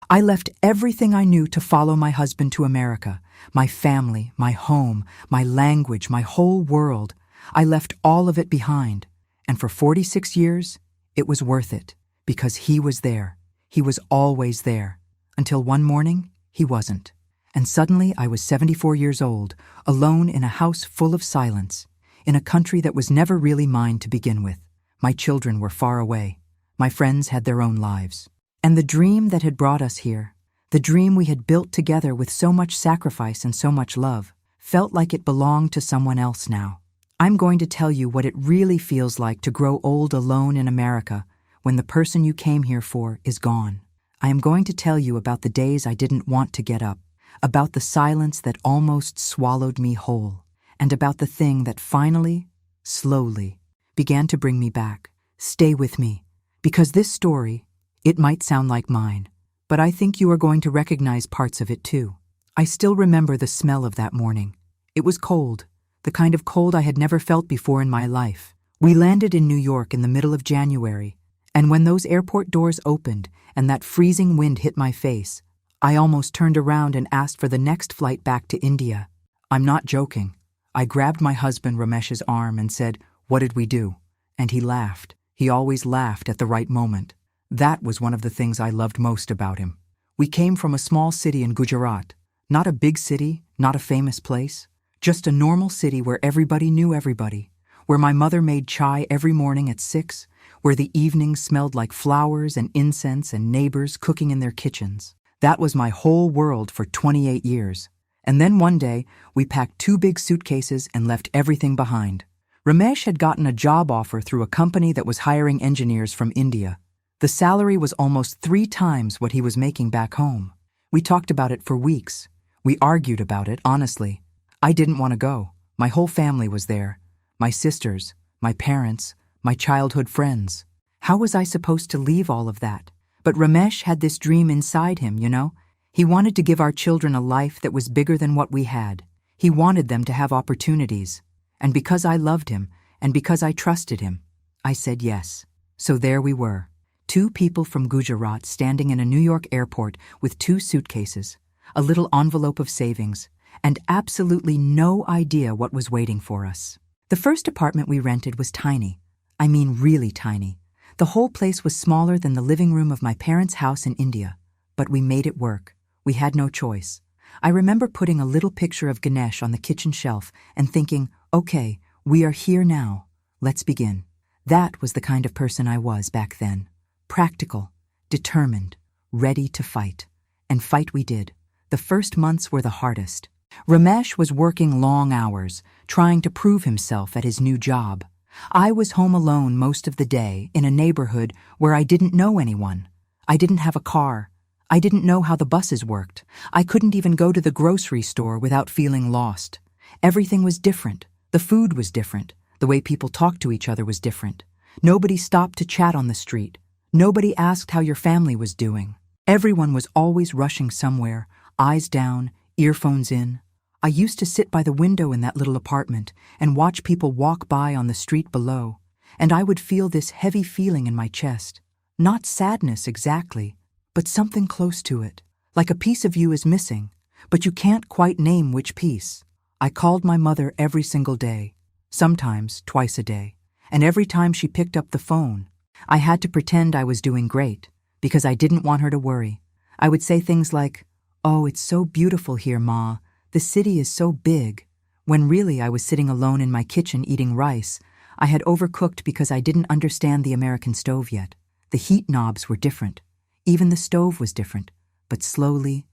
I left everything I knew to follow my husband to America. My family, my home, my language, my whole world. I left all of it behind. And for 46 years, it was worth it. Because he was there. He was always there. Until one morning, he wasn't. And suddenly I was 74 years old, alone in a house full of silence, in a country that was never really mine to begin with. My children were far away. My friends had their own lives. And the dream that had brought us here, the dream we had built together with so much sacrifice and so much love, felt like it belonged to someone else now. I'm going to tell you what it really feels like to grow old alone in America when the person you came here for is gone. I am going to tell you about the days I didn't want to get up, about the silence that almost swallowed me whole, and about the thing that finally, slowly, began to bring me back. Stay with me, because this story, it might sound like mine, but I think you are going to recognize parts of it too. I still remember the smell of that morning. It was cold, the kind of cold I had never felt before in my life. We landed in New York in the middle of January, and when those airport doors opened and that freezing wind hit my face, I almost turned around and asked for the next flight back to India. I'm not joking. I grabbed my husband Ramesh's arm and said, "What did we do?" And he laughed. He always laughed at the right moment. That was one of the things I loved most about him. We came from a small city in Gujarat. Not a big city, not a famous place. Just a normal city where everybody knew everybody. Where my mother made chai every morning at 6. Where the evenings smelled like flowers and incense and neighbors cooking in their kitchens. That was my whole world for 28 years. And then one day, we packed 2 big suitcases and left everything behind. Ramesh had gotten a job offer through a company that was hiring engineers from India. The salary was almost 3 times what he was making back home. We talked about it for weeks. We argued about it, honestly. I didn't want to go. My whole family was there. My sisters, my parents, my childhood friends. How was I supposed to leave all of that? But Ramesh had this dream inside him, you know? He wanted to give our children a life that was bigger than what we had. He wanted them to have opportunities. And because I loved him, and because I trusted him, I said yes. So there we were. 2 people from Gujarat standing in a New York airport with 2 suitcases, a little envelope of savings, and absolutely no idea what was waiting for us. The first apartment we rented was tiny. I mean really tiny. The whole place was smaller than the living room of my parents' house in India. But we made it work. We had no choice. I remember putting a little picture of Ganesh on the kitchen shelf and thinking, okay, we are here now. Let's begin. That was the kind of person I was back then. Practical, determined, ready to fight. And fight we did. The first months were the hardest. Ramesh was working long hours, trying to prove himself at his new job. I was home alone most of the day in a neighborhood where I didn't know anyone. I didn't have a car. I didn't know how the buses worked. I couldn't even go to the grocery store without feeling lost. Everything was different. The food was different. The way people talked to each other was different. Nobody stopped to chat on the street. Nobody asked how your family was doing. Everyone was always rushing somewhere, eyes down, earphones in. I used to sit by the window in that little apartment and watch people walk by on the street below, and I would feel this heavy feeling in my chest. Not sadness exactly, but something close to it. Like a piece of you is missing, but you can't quite name which piece. I called my mother every single day, sometimes twice a day, and every time she picked up the phone, I had to pretend I was doing great, because I didn't want her to worry. I would say things like, "Oh, it's so beautiful here, Ma. The city is so big," when really I was sitting alone in my kitchen eating rice. I had overcooked because I didn't understand the American stove yet. The heat knobs were different. Even the stove was different. But slowly,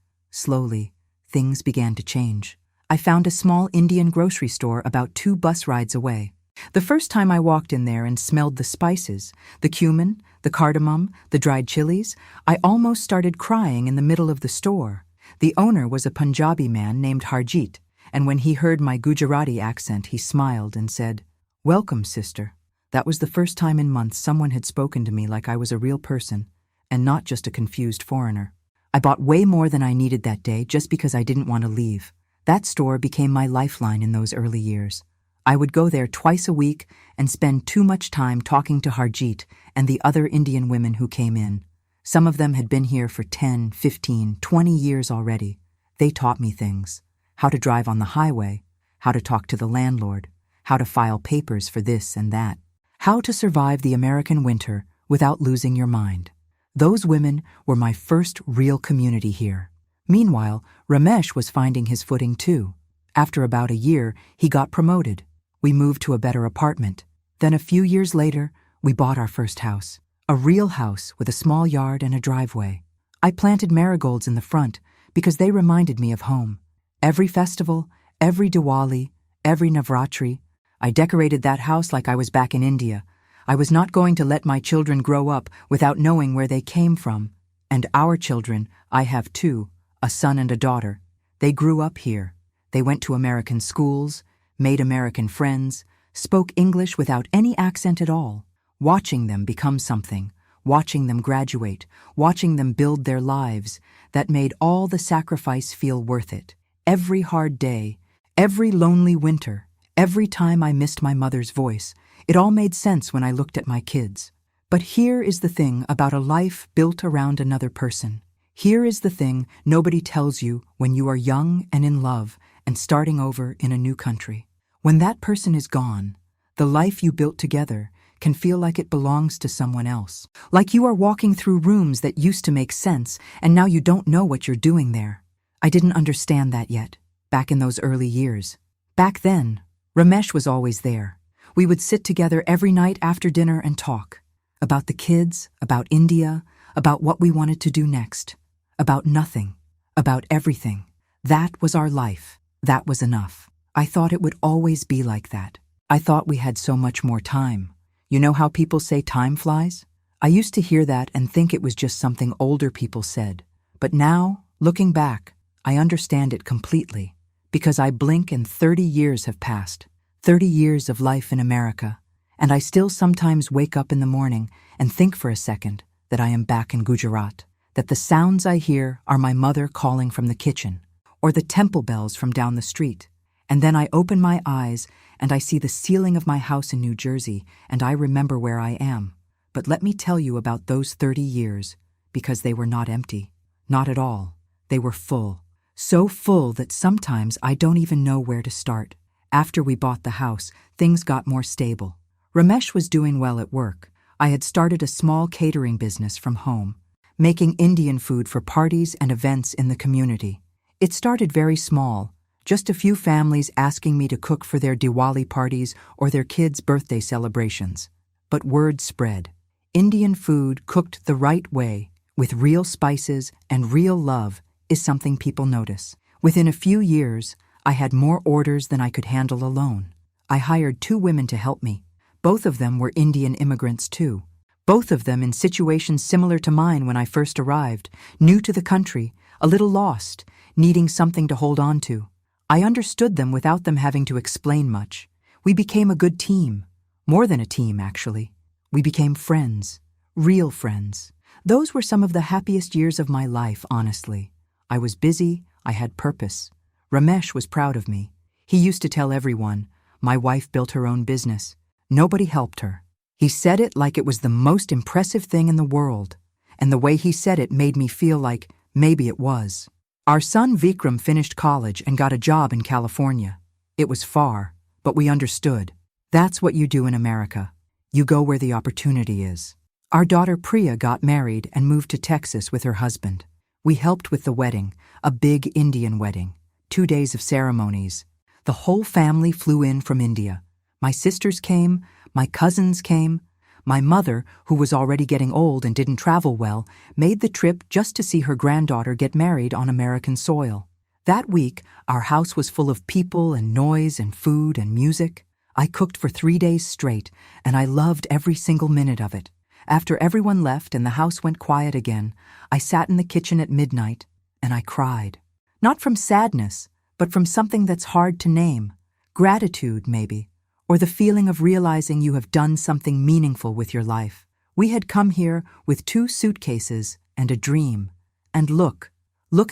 things began to change. I found a small Indian grocery store about 2 bus rides away. The first time I walked in there and smelled the spices, the cumin, the cardamom, the dried chilies, I almost started crying in the middle of the store. The owner was a Punjabi man named Harjeet, and when he heard my Gujarati accent, he smiled and said, "Welcome, sister." That was the first time in months someone had spoken to me like I was a real person, and not just a confused foreigner. I bought way more than I needed that day just because I didn't want to leave. That store became my lifeline in those early years. I would go there twice a week and spend too much time talking to Harjeet and the other Indian women who came in. Some of them had been here for 10, 15, 20 years already. They taught me things. How to drive on the highway, how to talk to the landlord, how to file papers for this and that, how to survive the American winter without losing your mind. Those women were my first real community here. Meanwhile, Ramesh was finding his footing too. After about a year, he got promoted. We moved to a better apartment. Then a few years later, we bought our first house. A real house with a small yard and a driveway. I planted marigolds in the front because they reminded me of home. Every festival, every Diwali, every Navratri, I decorated that house like I was back in India. I was not going to let my children grow up without knowing where they came from. And our children, I have two, a son and a daughter. They grew up here. They went to American schools, made American friends, spoke English without any accent at all. Watching them become something, watching them graduate, watching them build their lives, that made all the sacrifice feel worth it. Every hard day, every lonely winter, every time I missed my mother's voice, it all made sense when I looked at my kids. But here is the thing about a life built around another person. Here is the thing nobody tells you when you are young and in love and starting over in a new country. When that person is gone, the life you built together can feel like it belongs to someone else. Like you are walking through rooms that used to make sense and now you don't know what you're doing there. I didn't understand that yet, back in those early years. Back then, Ramesh was always there. We would sit together every night after dinner and talk. About the kids, about India, about what we wanted to do next. About nothing, about everything. That was our life. That was enough. I thought it would always be like that. I thought we had so much more time. You know how people say time flies? I used to hear that and think it was just something older people said. But now, looking back, I understand it completely. Because I blink and 30 years have passed. 30 years of life in America. And I still sometimes wake up in the morning and think for a second that I am back in Gujarat. That the sounds I hear are my mother calling from the kitchen. Or the temple bells from down the street. And then I open my eyes and I see the ceiling of my house in New Jersey, and I remember where I am. But let me tell you about those 30 years, because they were not empty. Not at all. They were full. So full that sometimes I don't even know where to start. After we bought the house, things got more stable. Ramesh was doing well at work. I had started a small catering business from home, making Indian food for parties and events in the community. It started very small. Just a few families asking me to cook for their Diwali parties or their kids' birthday celebrations. But word spread. Indian food cooked the right way, with real spices and real love, is something people notice. Within a few years, I had more orders than I could handle alone. I hired 2 women to help me. Both of them were Indian immigrants too. Both of them in situations similar to mine when I first arrived, new to the country, a little lost, needing something to hold on to. I understood them without them having to explain much. We became a good team. More than a team, actually. We became friends. Real friends. Those were some of the happiest years of my life, honestly. I was busy. I had purpose. Ramesh was proud of me. He used to tell everyone, my wife built her own business. Nobody helped her. He said it like it was the most impressive thing in the world. And the way he said it made me feel like maybe it was. Our son Vikram finished college and got a job in California. It was far, but we understood. That's what you do in America. You go where the opportunity is. Our daughter Priya got married and moved to Texas with her husband. We helped with the wedding, a big Indian wedding, 2 days of ceremonies. The whole family flew in from India. My sisters came, my cousins came. My mother, who was already getting old and didn't travel well, made the trip just to see her granddaughter get married on American soil. That week, our house was full of people and noise and food and music. I cooked for 3 days straight, and I loved every single minute of it. After everyone left and the house went quiet again, I sat in the kitchen at midnight, and I cried. Not from sadness, but from something that's hard to name. Gratitude, maybe. Or the feeling of realizing you have done something meaningful with your life. We had come here with 2 suitcases and a dream. And look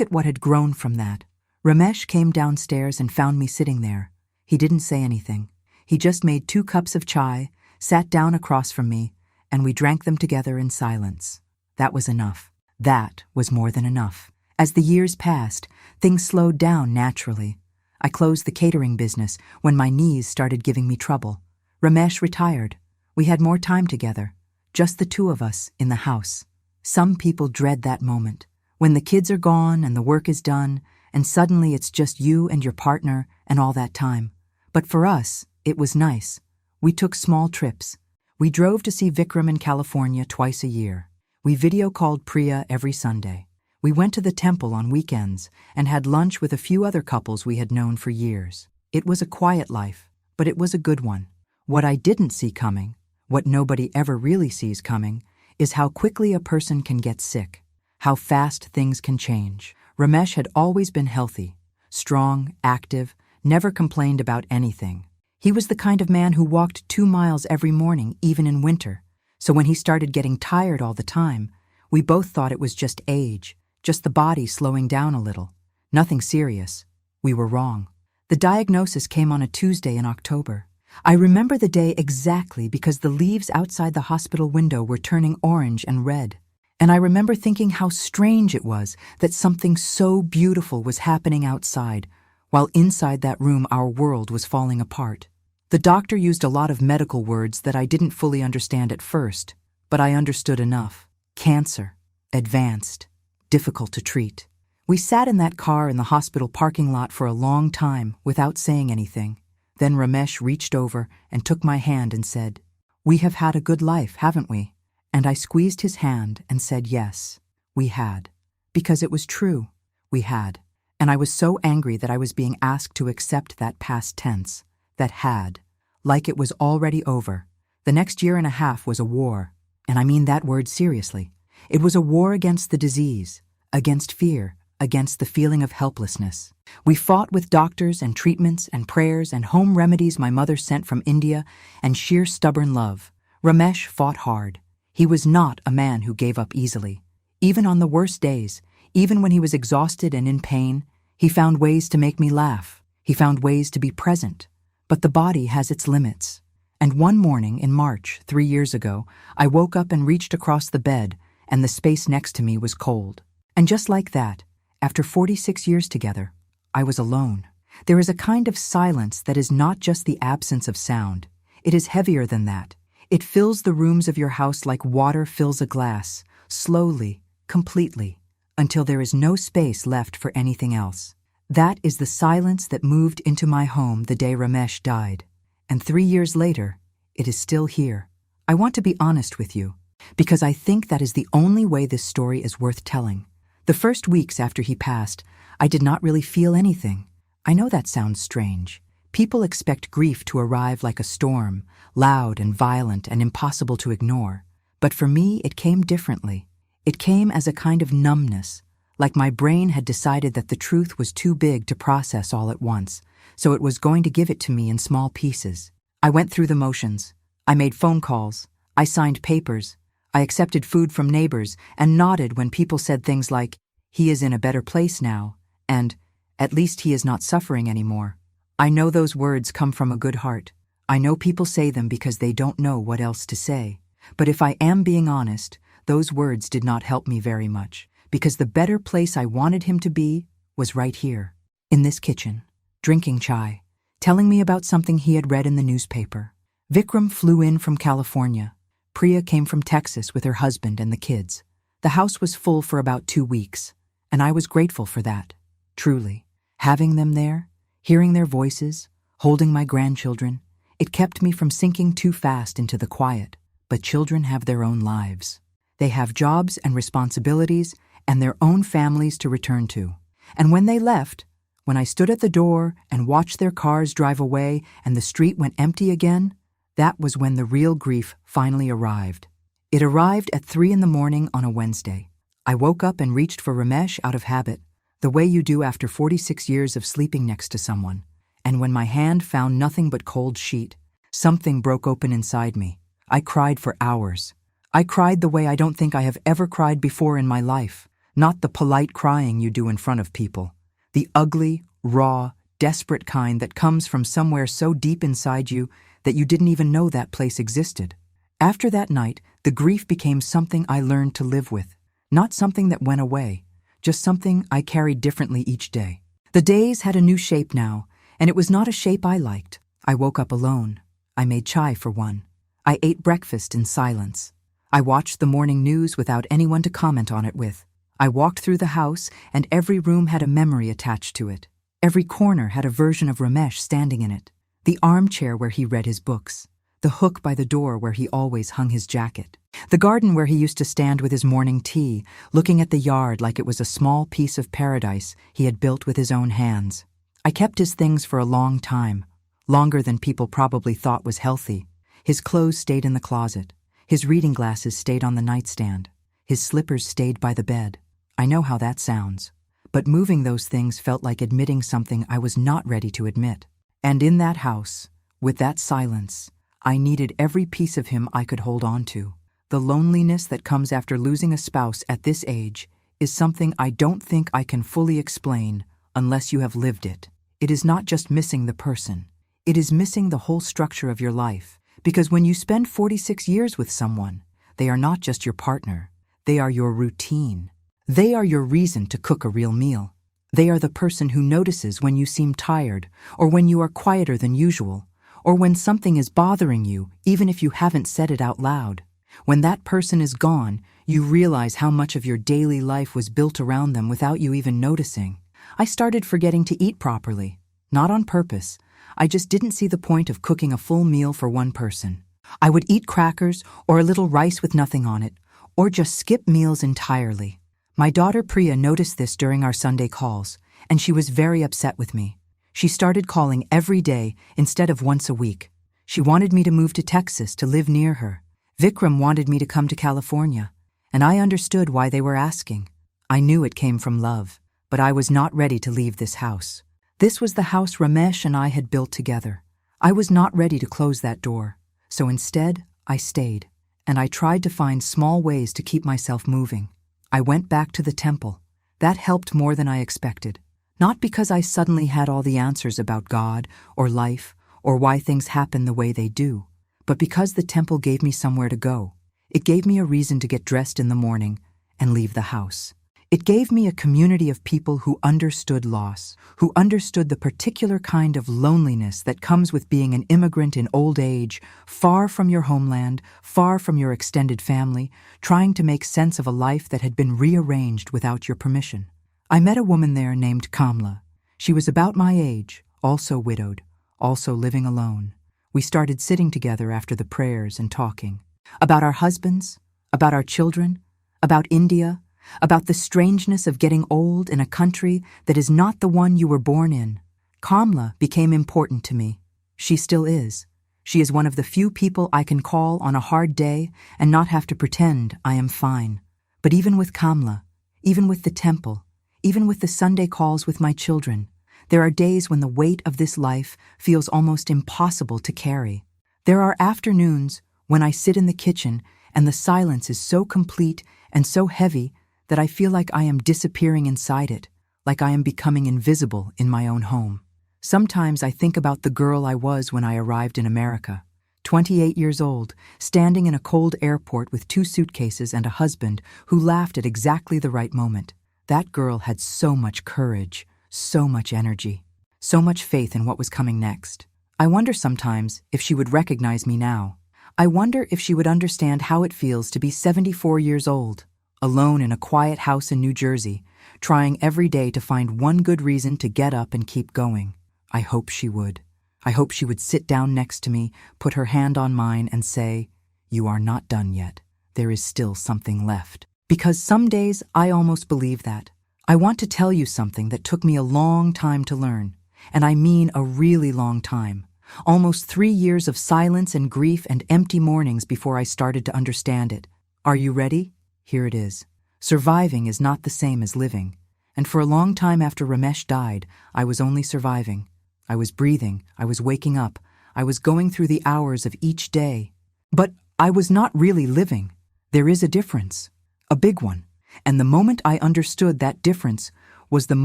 at what had grown from that. Ramesh came downstairs and found me sitting there. He didn't say anything. He just made 2 cups of chai, sat down across from me, and we drank them together in silence. That was enough. That was more than enough. As the years passed, things slowed down naturally. I closed the catering business when my knees started giving me trouble. Ramesh retired. We had more time together, just the two of us in the house. Some people dread that moment, when the kids are gone and the work is done, and suddenly it's just you and your partner and all that time. But for us, it was nice. We took small trips. We drove to see Vikram in California twice a year. We video called Priya every Sunday. We went to the temple on weekends and had lunch with a few other couples we had known for years. It was a quiet life, but it was a good one. What I didn't see coming, what nobody ever really sees coming, is how quickly a person can get sick, how fast things can change. Ramesh had always been healthy, strong, active, never complained about anything. He was the kind of man who walked 2 miles every morning, even in winter. So when he started getting tired all the time, we both thought it was just age, just the body slowing down a little. Nothing serious. We were wrong. The diagnosis came on a Tuesday in October. I remember the day exactly because the leaves outside the hospital window were turning orange and red. And I remember thinking how strange it was that something so beautiful was happening outside, while inside that room our world was falling apart. The doctor used a lot of medical words that I didn't fully understand at first, but I understood enough. Cancer, advanced, difficult to treat. We sat in that car in the hospital parking lot for a long time without saying anything. Then Ramesh reached over and took my hand and said, "We have had a good life, haven't we?" And I squeezed his hand and said yes, we had. Because it was true, we had. And I was so angry that I was being asked to accept that past tense, that had, like it was already over. The next year and a half was a war, and I mean that word seriously. It was a war against the disease, against fear, against the feeling of helplessness. We fought with doctors and treatments and prayers and home remedies my mother sent from India and sheer stubborn love. Ramesh fought hard. He was not a man who gave up easily. Even on the worst days, even when he was exhausted and in pain, he found ways to make me laugh. He found ways to be present. But the body has its limits. And one morning in March, 3 years ago, I woke up and reached across the bed, and the space next to me was cold. And just like that, after 46 years together, I was alone. There is a kind of silence that is not just the absence of sound. It is heavier than that. It fills the rooms of your house like water fills a glass, slowly, completely, until there is no space left for anything else. That is the silence that moved into my home the day Ramesh died. And 3 years later, it is still here. I want to be honest with you, because I think that is the only way this story is worth telling. The first weeks after he passed, I did not really feel anything. I know that sounds strange. People expect grief to arrive like a storm, loud and violent and impossible to ignore. But for me, it came differently. It came as a kind of numbness, like my brain had decided that the truth was too big to process all at once, so it was going to give it to me in small pieces. I went through the motions. I made phone calls. I signed papers. I accepted food from neighbors and nodded when people said things like, "He is in a better place now," and "At least he is not suffering anymore." I know those words come from a good heart. I know people say them because they don't know what else to say. But if I am being honest, those words did not help me very much, because the better place I wanted him to be was right here, in this kitchen, drinking chai, telling me about something he had read in the newspaper. Vikram flew in from California. Priya came from Texas with her husband and the kids. The house was full for about 2 weeks, and I was grateful for that, truly. Having them there, hearing their voices, holding my grandchildren, it kept me from sinking too fast into the quiet. But children have their own lives. They have jobs and responsibilities and their own families to return to. And when they left, when I stood at the door and watched their cars drive away and the street went empty again, that was when the real grief finally arrived. It arrived at 3 a.m. on a Wednesday. I woke up and reached for Ramesh out of habit, the way you do after 46 years of sleeping next to someone. And when my hand found nothing but cold sheet, something broke open inside me. I cried for hours. I cried the way I don't think I have ever cried before in my life. Not the polite crying you do in front of people. The ugly, raw, desperate kind that comes from somewhere so deep inside you that you didn't even know that place existed. After that night, the grief became something I learned to live with, not something that went away, just something I carried differently each day. The days had a new shape now, and it was not a shape I liked. I woke up alone. I made chai for one. I ate breakfast in silence. I watched the morning news without anyone to comment on it with. I walked through the house, and every room had a memory attached to it. Every corner had a version of Ramesh standing in it. The armchair where he read his books. The hook by the door where he always hung his jacket. The garden where he used to stand with his morning tea, looking at the yard like it was a small piece of paradise he had built with his own hands. I kept his things for a long time, longer than people probably thought was healthy. His clothes stayed in the closet. His reading glasses stayed on the nightstand. His slippers stayed by the bed. I know how that sounds. But moving those things felt like admitting something I was not ready to admit. And in that house, with that silence, I needed every piece of him I could hold on to. The loneliness that comes after losing a spouse at this age is something I don't think I can fully explain unless you have lived it. It is not just missing the person. It is missing the whole structure of your life. Because when you spend 46 years with someone, they are not just your partner. They are your routine. They are your reason to cook a real meal. They are the person who notices when you seem tired, or when you are quieter than usual, or when something is bothering you, even if you haven't said it out loud. When that person is gone, you realize how much of your daily life was built around them without you even noticing. I started forgetting to eat properly. Not on purpose. I just didn't see the point of cooking a full meal for one person. I would eat crackers or a little rice with nothing on it, or just skip meals entirely. My daughter Priya noticed this during our Sunday calls, and she was very upset with me. She started calling every day instead of once a week. She wanted me to move to Texas to live near her. Vikram wanted me to come to California, and I understood why they were asking. I knew it came from love, but I was not ready to leave this house. This was the house Ramesh and I had built together. I was not ready to close that door, so instead, I stayed, and I tried to find small ways to keep myself moving. I went back to the temple. That helped more than I expected. Not because I suddenly had all the answers about God or life or why things happen the way they do, but because the temple gave me somewhere to go. It gave me a reason to get dressed in the morning and leave the house. It gave me a community of people who understood loss, who understood the particular kind of loneliness that comes with being an immigrant in old age, far from your homeland, far from your extended family, trying to make sense of a life that had been rearranged without your permission. I met a woman there named Kamla. She was about my age, also widowed, also living alone. We started sitting together after the prayers and talking. About our husbands, about our children, about India, about the strangeness of getting old in a country that is not the one you were born in. Kamla became important to me. She still is. She is one of the few people I can call on a hard day and not have to pretend I am fine. But even with Kamla, even with the temple, even with the Sunday calls with my children, there are days when the weight of this life feels almost impossible to carry. There are afternoons when I sit in the kitchen and the silence is so complete and so heavy that I feel like I am disappearing inside it, like I am becoming invisible in my own home. Sometimes I think about the girl I was when I arrived in America, 28 years old, standing in a cold airport with 2 suitcases and a husband who laughed at exactly the right moment. That girl had so much courage, so much energy, so much faith in what was coming next. I wonder sometimes if she would recognize me now. I wonder if she would understand how it feels to be 74 years old, alone in a quiet house in New Jersey, trying every day to find one good reason to get up and keep going. I hope she would. I hope she would sit down next to me, put her hand on mine, and say, "You are not done yet. There is still something left." Because some days I almost believe that. I want to tell you something that took me a long time to learn, and I mean a really long time. Almost 3 years of silence and grief and empty mornings before I started to understand it. Are you ready? Here it is. Surviving is not the same as living. And for a long time after Ramesh died, I was only surviving. I was breathing, I was waking up, I was going through the hours of each day. But I was not really living. There is a difference, a big one. And the moment I understood that difference was the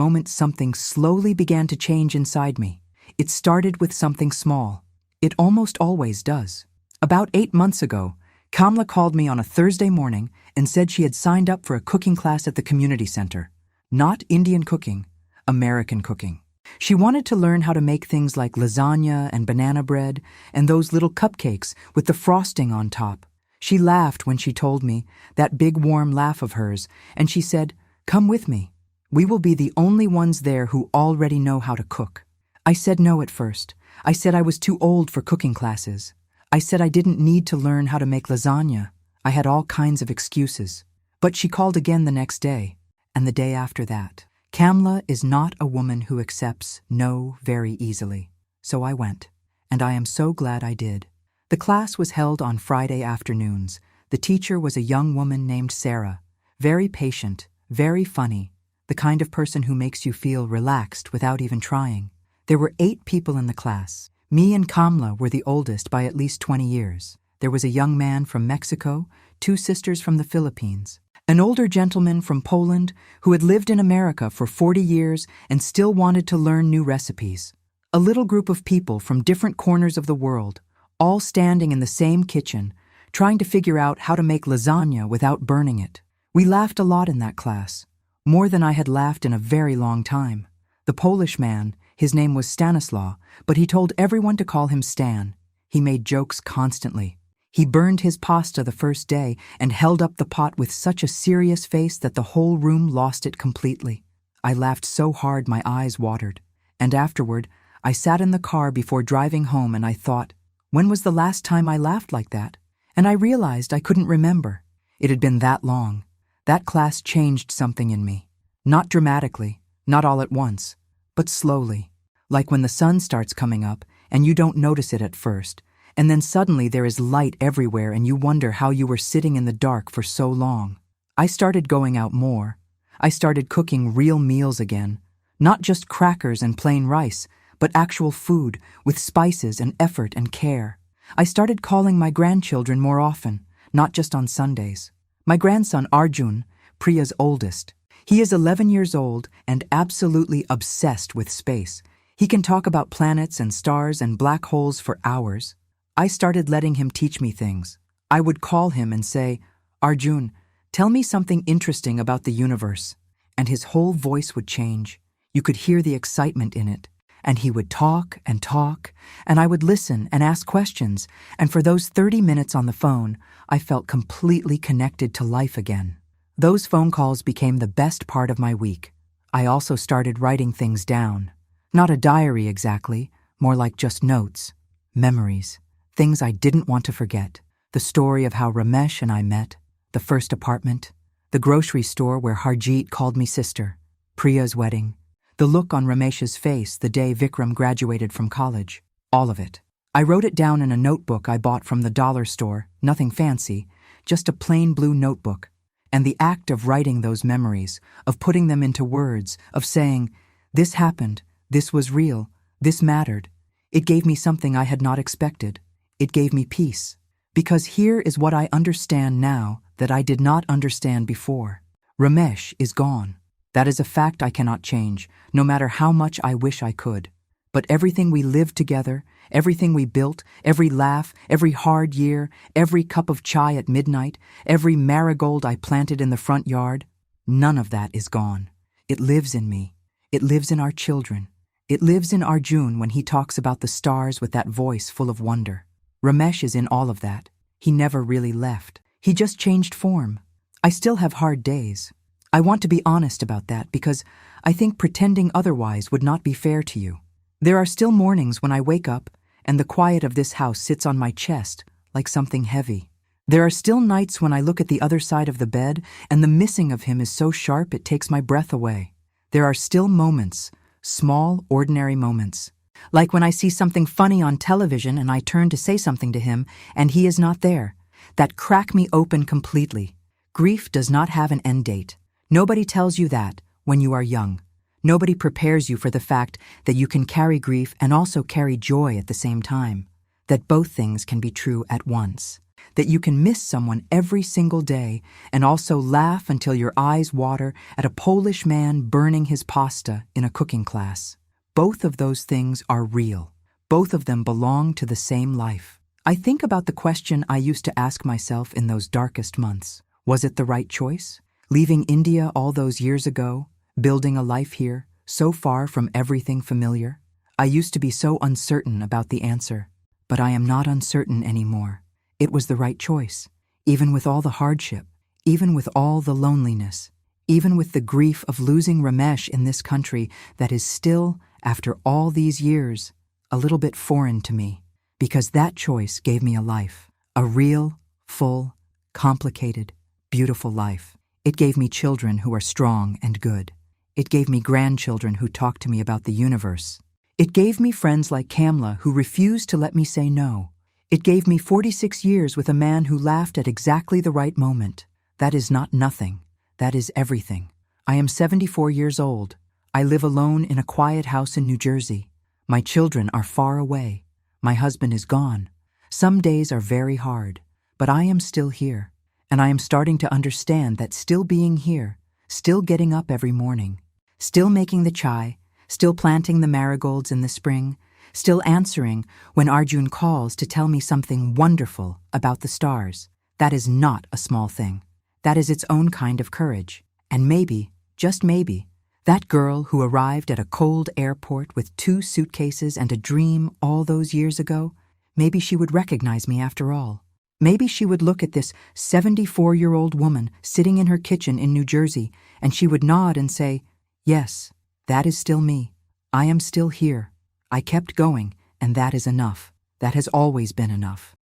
moment something slowly began to change inside me. It started with something small. It almost always does. About 8 months ago, Kamla called me on a Thursday morning and said she had signed up for a cooking class at the community center. Not Indian cooking, American cooking. She wanted to learn how to make things like lasagna and banana bread and those little cupcakes with the frosting on top. She laughed when she told me, that big warm laugh of hers, and she said, "Come with me. We will be the only ones there who already know how to cook." I said no at first. I said I was too old for cooking classes. I said I didn't need to learn how to make lasagna. I had all kinds of excuses. But she called again the next day, and the day after that. Kamla is not a woman who accepts no very easily. So I went, and I am so glad I did. The class was held on Friday afternoons. The teacher was a young woman named Sarah, very patient, very funny, the kind of person who makes you feel relaxed without even trying. There were 8 people in the class. Me and Kamla were the oldest by at least 20 years. There was a young man from Mexico, 2 sisters from the Philippines, an older gentleman from Poland who had lived in America for 40 years and still wanted to learn new recipes. A little group of people from different corners of the world, all standing in the same kitchen, trying to figure out how to make lasagna without burning it. We laughed a lot in that class, more than I had laughed in a very long time. The Polish man, his name was Stanislaw, but he told everyone to call him Stan. He made jokes constantly. He burned his pasta the first day and held up the pot with such a serious face that the whole room lost it completely. I laughed so hard my eyes watered. And afterward, I sat in the car before driving home and I thought, when was the last time I laughed like that? And I realized I couldn't remember. It had been that long. That class changed something in me. Not dramatically, not all at once, but slowly. Like when the sun starts coming up and you don't notice it at first, and then suddenly there is light everywhere and you wonder how you were sitting in the dark for so long. I started going out more. I started cooking real meals again. Not just crackers and plain rice, but actual food with spices and effort and care. I started calling my grandchildren more often, not just on Sundays. My grandson Arjun, Priya's oldest, he is 11 years old and absolutely obsessed with space. He can talk about planets and stars and black holes for hours. I started letting him teach me things. I would call him and say, "Arjun, tell me something interesting about the universe." And his whole voice would change. You could hear the excitement in it. And he would talk, and I would listen and ask questions. And for those 30 minutes on the phone, I felt completely connected to life again. Those phone calls became the best part of my week. I also started writing things down. Not a diary exactly, more like just notes, memories. Things I didn't want to forget. The story of how Ramesh and I met, the first apartment, the grocery store where Harjeet called me sister, Priya's wedding, the look on Ramesh's face the day Vikram graduated from college, all of it. I wrote it down in a notebook I bought from the dollar store, nothing fancy, just a plain blue notebook. And the act of writing those memories, of putting them into words, of saying, this happened, this was real, this mattered, it gave me something I had not expected. It gave me peace. Because here is what I understand now that I did not understand before. Ramesh is gone. That is a fact I cannot change, no matter how much I wish I could. But everything we lived together, everything we built, every laugh, every hard year, every cup of chai at midnight, every marigold I planted in the front yard, none of that is gone. It lives in me. It lives in our children. It lives in Arjun when he talks about the stars with that voice full of wonder. Ramesh is in all of that. He never really left. He just changed form. I still have hard days. I want to be honest about that because I think pretending otherwise would not be fair to you. There are still mornings when I wake up and the quiet of this house sits on my chest like something heavy. There are still nights when I look at the other side of the bed and the missing of him is so sharp it takes my breath away. There are still moments, small, ordinary moments. Like when I see something funny on television and I turn to say something to him and he is not there, that crack me open completely. Grief does not have an end date. Nobody tells you that when you are young. Nobody prepares you for the fact that you can carry grief and also carry joy at the same time. That both things can be true at once. That you can miss someone every single day and also laugh until your eyes water at a Polish man burning his pasta in a cooking class. Both of those things are real. Both of them belong to the same life. I think about the question I used to ask myself in those darkest months. Was it the right choice? Leaving India all those years ago, building a life here, so far from everything familiar? I used to be so uncertain about the answer, but I am not uncertain anymore. It was the right choice, even with all the hardship, even with all the loneliness, even with the grief of losing Ramesh in this country that is still, after all these years, a little bit foreign to me, because that choice gave me a life, a real, full, complicated, beautiful life. It gave me children who are strong and good. It gave me grandchildren who talk to me about the universe. It gave me friends like Kamla who refused to let me say no. It gave me 46 years with a man who laughed at exactly the right moment. That is not nothing. That is everything. I am 74 years old. I live alone in a quiet house in New Jersey. My children are far away. My husband is gone. Some days are very hard, but I am still here. And I am starting to understand that still being here, still getting up every morning, still making the chai, still planting the marigolds in the spring, still answering when Arjun calls to tell me something wonderful about the stars. That is not a small thing. That is its own kind of courage. And maybe, just maybe, that girl who arrived at a cold airport with 2 suitcases and a dream all those years ago, maybe she would recognize me after all. Maybe she would look at this 74-year-old woman sitting in her kitchen in New Jersey, and she would nod and say, "Yes, that is still me. I am still here. I kept going, and that is enough. That has always been enough."